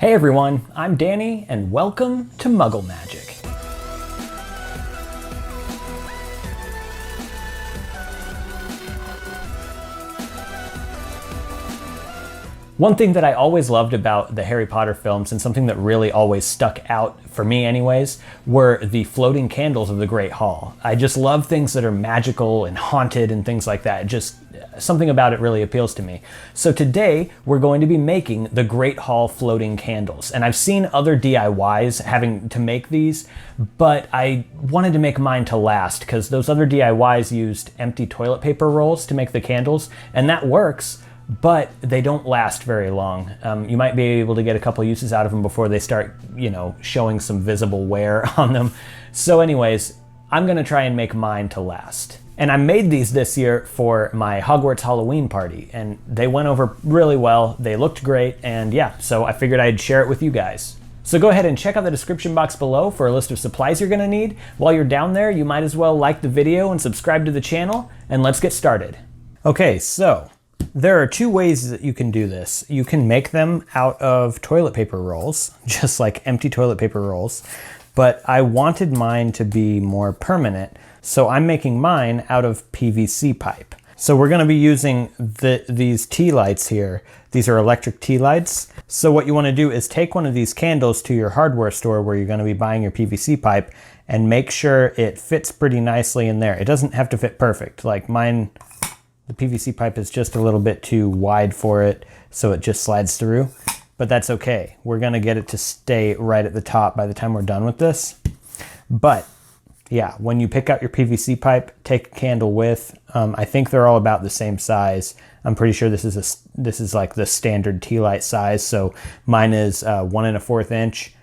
Hey everyone, I'm Danny and welcome to Muggle Magic. One thing that I always loved about the Harry Potter films, and something that really always stuck out for me anyways, were the floating candles of the Great Hall. I just love things that are magical and haunted and things like that. Just something about it really appeals to me. So today we're going to be making the Great Hall floating candles. And I've seen other DIYs having to make these, but I wanted to make mine to last because those other DIYs used empty toilet paper rolls to make the candles, and that works, but they don't last very long. You might be able to get a couple uses out of them before they start, showing some visible wear on them. So anyways, I'm gonna try and make mine to last. And I made these this year for my Hogwarts Halloween party, and they went over really well. They looked great, and yeah, so I figured I'd share it with you guys. So go ahead and check out the description box below for a list of supplies you're gonna need. While you're down there, you might as well like the video and subscribe to the channel, and let's get started. Okay, so there are two ways that you can do this. You can make them out of toilet paper rolls, just like empty toilet paper rolls, but I wanted mine to be more permanent, so I'm making mine out of PVC pipe. So we're gonna be using these tea lights here. These are electric tea lights. So what you wanna do is take one of these candles to your hardware store where you're gonna be buying your PVC pipe and make sure it fits pretty nicely in there. It doesn't have to fit perfect. Like mine, the PVC pipe is just a little bit too wide for it, so it just slides through, but that's okay. We're gonna get it to stay right at the top by the time we're done with this. But yeah, when you pick out your PVC pipe, take a candle width. I think they're all about the same size. I'm pretty sure this is like the standard tea light size, so mine is 1 1/4 inch.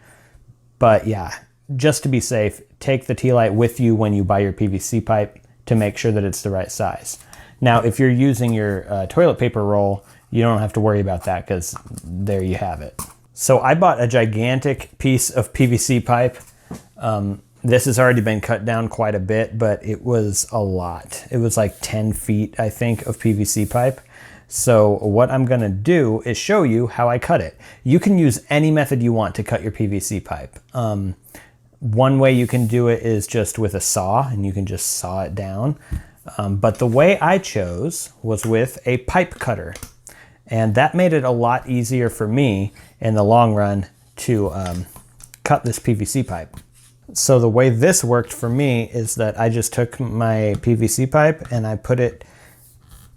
But yeah, just to be safe, take the tea light with you when you buy your PVC pipe to make sure that it's the right size. Now, if you're using your toilet paper roll, you don't have to worry about that because there you have it. So I bought a gigantic piece of PVC pipe. This has already been cut down quite a bit, but it was a lot. It was like 10 feet, I think, of PVC pipe. So what I'm gonna do is show you how I cut it. You can use any method you want to cut your PVC pipe. One way you can do it is just with a saw, and you can just saw it down. But the way I chose was with a pipe cutter, and that made it a lot easier for me in the long run to cut this PVC pipe. So the way this worked for me is that I just took my PVC pipe and I put it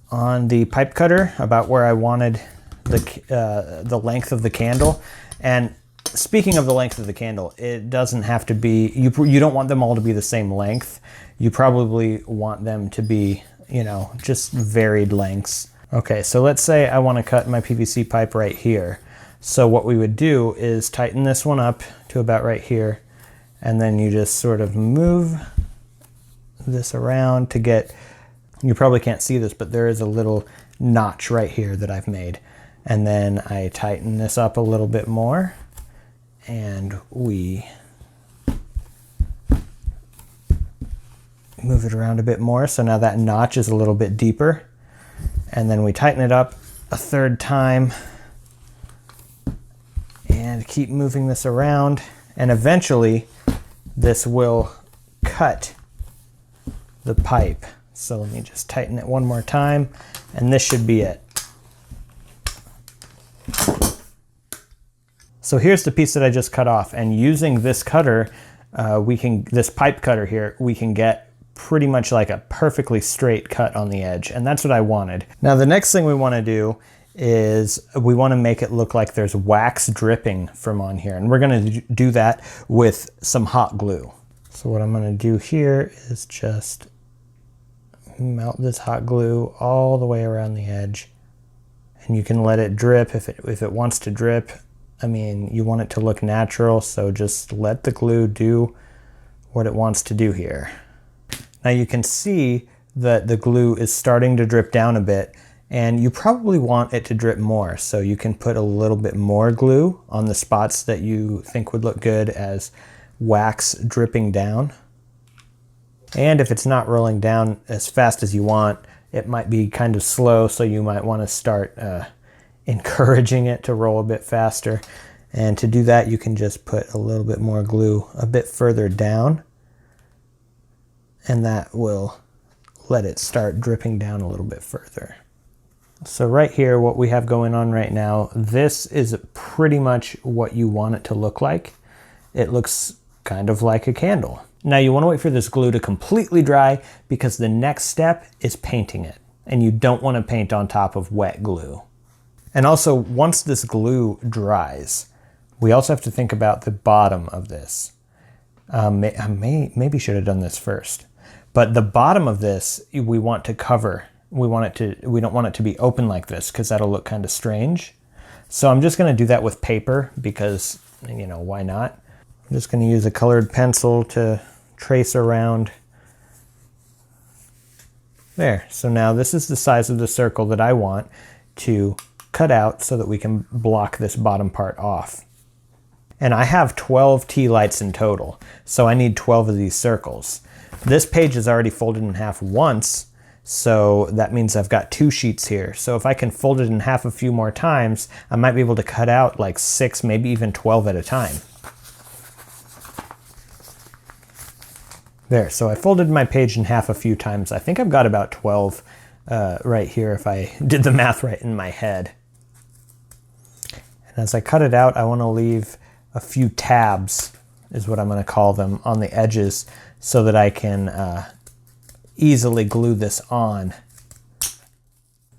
on the pipe cutter about where I wanted the length of the candle. And speaking of the length of the candle, it doesn't have to be, you don't want them all to be the same length. You probably want them to be, just varied lengths. Okay, so let's say I want to cut my PVC pipe right here. So what we would do is tighten this one up to about right here, and then you just sort of move this around to get, you probably can't see this, but there is a little notch right here that I've made. And then I tighten this up a little bit more, and we move it around a bit more. So now that notch is a little bit deeper. And then we tighten it up a third time and keep moving this around. And eventually this will cut the pipe. So let me just tighten it one more time, and this should be it. So here's the piece that I just cut off, and using this cutter, this pipe cutter here, we can get pretty much like a perfectly straight cut on the edge, and that's what I wanted. Now the next thing we want to do is we want to make it look like there's wax dripping from on here, and we're going to do that with some hot glue. So what I'm going to do here is just melt this hot glue all the way around the edge, and you can let it drip if it wants to drip. I mean, you want it to look natural, so just let the glue do what it wants to do here. Now you can see that the glue is starting to drip down a bit, and you probably want it to drip more, so you can put a little bit more glue on the spots that you think would look good as wax dripping down. And if it's not rolling down as fast as you want, it might be kind of slow, so you might want to start encouraging it to roll a bit faster. And to do that, you can just put a little bit more glue a bit further down, and that will let it start dripping down a little bit further. So right here, what we have going on right now, this is pretty much what you want it to look like. It looks kind of like a candle. Now you want to wait for this glue to completely dry because the next step is painting it. And you don't want to paint on top of wet glue. And also, once this glue dries, we also have to think about the bottom of this. I maybe should have done this first. But the bottom of this, we want to cover. We don't want it to be open like this because that'll look kind of strange. So I'm just going to do that with paper because, you know, why not? I'm just going to use a colored pencil to trace around. There. So now this is the size of the circle that I want to cut out so that we can block this bottom part off. And I have 12 tea lights in total, so I need 12 of these circles. This page is already folded in half once, so that means I've got 2 sheets here. So if I can fold it in half a few more times, I might be able to cut out like 6, maybe even 12 at a time. There, so I folded my page in half a few times. I think I've got about 12 right here if I did the math right in my head. And as I cut it out, I want to leave a few tabs, is what I'm going to call them, on the edges so that I can easily glue this on.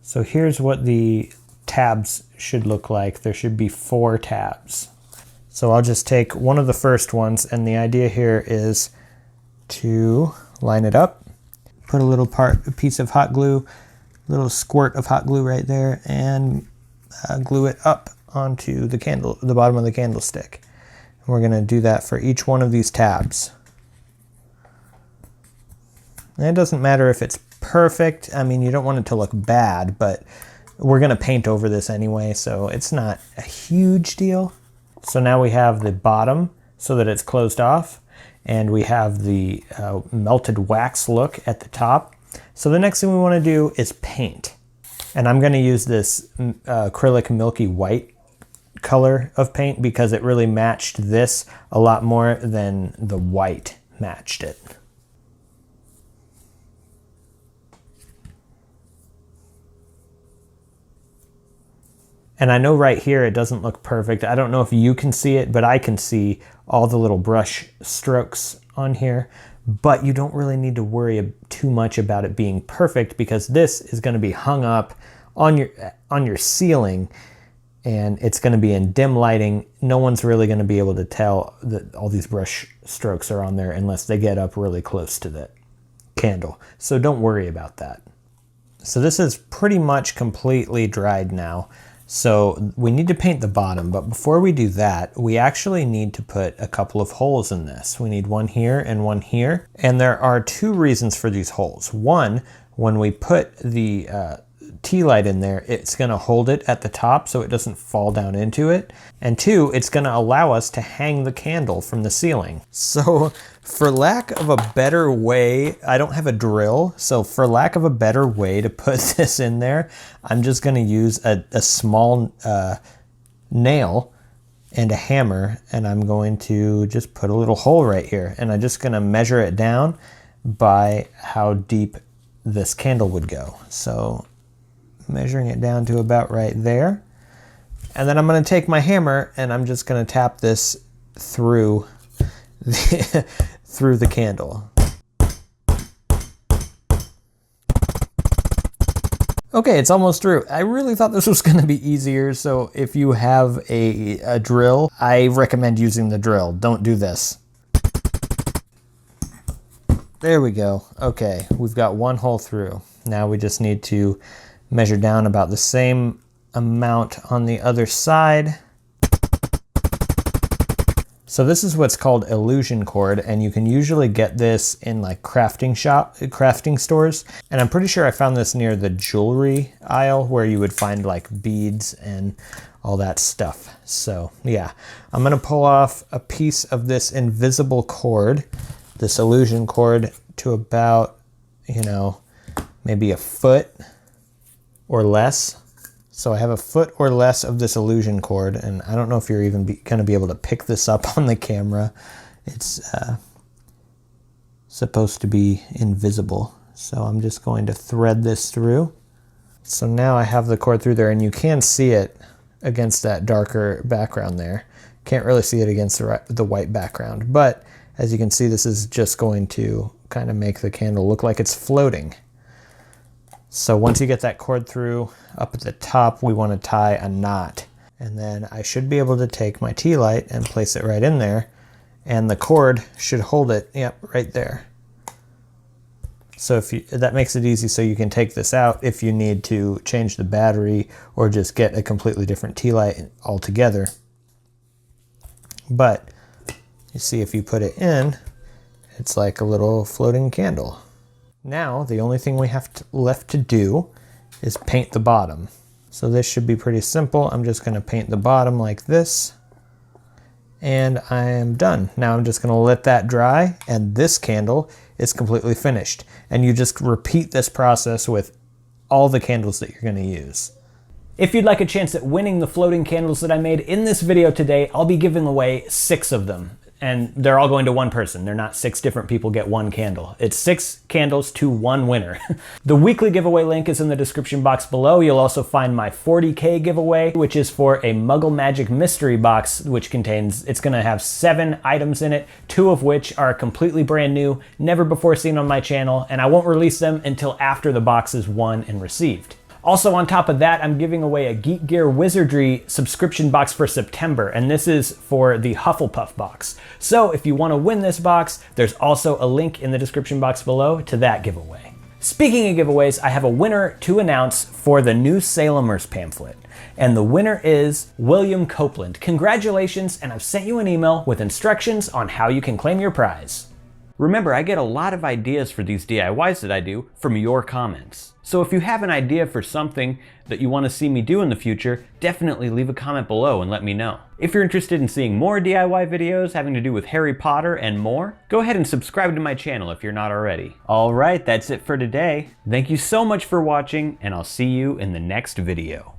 So here's what the tabs should look like. There should be 4 tabs. So I'll just take one of the first ones, and the idea here is to line it up, put a piece of hot glue, little squirt of hot glue right there, and glue it up onto the bottom of the candlestick. And we're going to do that for each one of these tabs. And it doesn't matter if it's perfect. I mean, you don't want it to look bad, but we're going to paint over this anyway, so it's not a huge deal. So now we have the bottom so that it's closed off, and we have the melted wax look at the top. So the next thing we want to do is paint. And I'm going to use this acrylic Milky white color of paint because it really matched this a lot more than the white matched it. And I know right here it doesn't look perfect. I don't know if you can see it, but I can see all the little brush strokes on here. But you don't really need to worry too much about it being perfect because this is going to be hung up on your ceiling, and it's going to be in dim lighting. No one's really going to be able to tell that all these brush strokes are on there unless they get up really close to the candle. So don't worry about that. So this is pretty much completely dried now. So we need to paint the bottom, but before we do that, we actually need to put a couple of holes in this. We need one here and one here. And there are 2 reasons for these holes. One, when we put the tea light in there, it's going to hold it at the top so it doesn't fall down into it. And 2, it's going to allow us to hang the candle from the ceiling. So for lack of a better way, I don't have a drill, so for lack of a better way to put this in there, I'm just going to use a small nail and a hammer, and I'm going to just put a little hole right here, and I'm just going to measure it down by how deep this candle would go. So measuring it down to about right there. And then I'm going to take my hammer and I'm just going to tap this through the candle. Okay, it's almost through. I really thought this was going to be easier, so if you have a drill, I recommend using the drill. Don't do this. There we go. Okay, we've got one hole through. Now we just need to measure down about the same amount on the other side. So this is what's called illusion cord, and you can usually get this in like crafting stores. And I'm pretty sure I found this near the jewelry aisle where you would find like beads and all that stuff. So yeah, I'm gonna pull off a piece of this invisible cord, this illusion cord, to about, maybe a foot or less. So I have a foot or less of this illusion cord, and I don't know if you're even going to be able to pick this up on the camera. It's supposed to be invisible. So I'm just going to thread this through. So now I have the cord through there, and you can see it against that darker background there. Can't really see it against the white background, but as you can see, this is just going to kind of make the candle look like it's floating. So once you get that cord through, up at the top, we want to tie a knot. And then I should be able to take my tea light and place it right in there, and the cord should hold it, yep, right there. So that makes it easy so you can take this out if you need to change the battery or just get a completely different tea light altogether. But you see, if you put it in, it's like a little floating candle. Now, the only thing we have left to do is paint the bottom. So this should be pretty simple. I'm just going to paint the bottom like this, and I am done. Now I'm just going to let that dry, and this candle is completely finished. And you just repeat this process with all the candles that you're going to use. If you'd like a chance at winning the floating candles that I made in this video today, I'll be giving away 6 of them. And they're all going to one person. They're not 6 different people get one candle. It's 6 candles to 1 winner. The weekly giveaway link is in the description box below. You'll also find my 40K giveaway, which is for a Muggle Magic mystery box, which contains, it's gonna have 7 items in it, 2 of which are completely brand new, never before seen on my channel, and I won't release them until after the box is won and received. Also, on top of that, I'm giving away a Geek Gear Wizardry subscription box for September, and this is for the Hufflepuff box. So if you want to win this box, there's also a link in the description box below to that giveaway. Speaking of giveaways, I have a winner to announce for the new Salemers pamphlet, and the winner is William Copeland. Congratulations, and I've sent you an email with instructions on how you can claim your prize. Remember, I get a lot of ideas for these DIYs that I do from your comments. So if you have an idea for something that you want to see me do in the future, definitely leave a comment below and let me know. If you're interested in seeing more DIY videos having to do with Harry Potter and more, go ahead and subscribe to my channel if you're not already. All right, that's it for today. Thank you so much for watching, and I'll see you in the next video.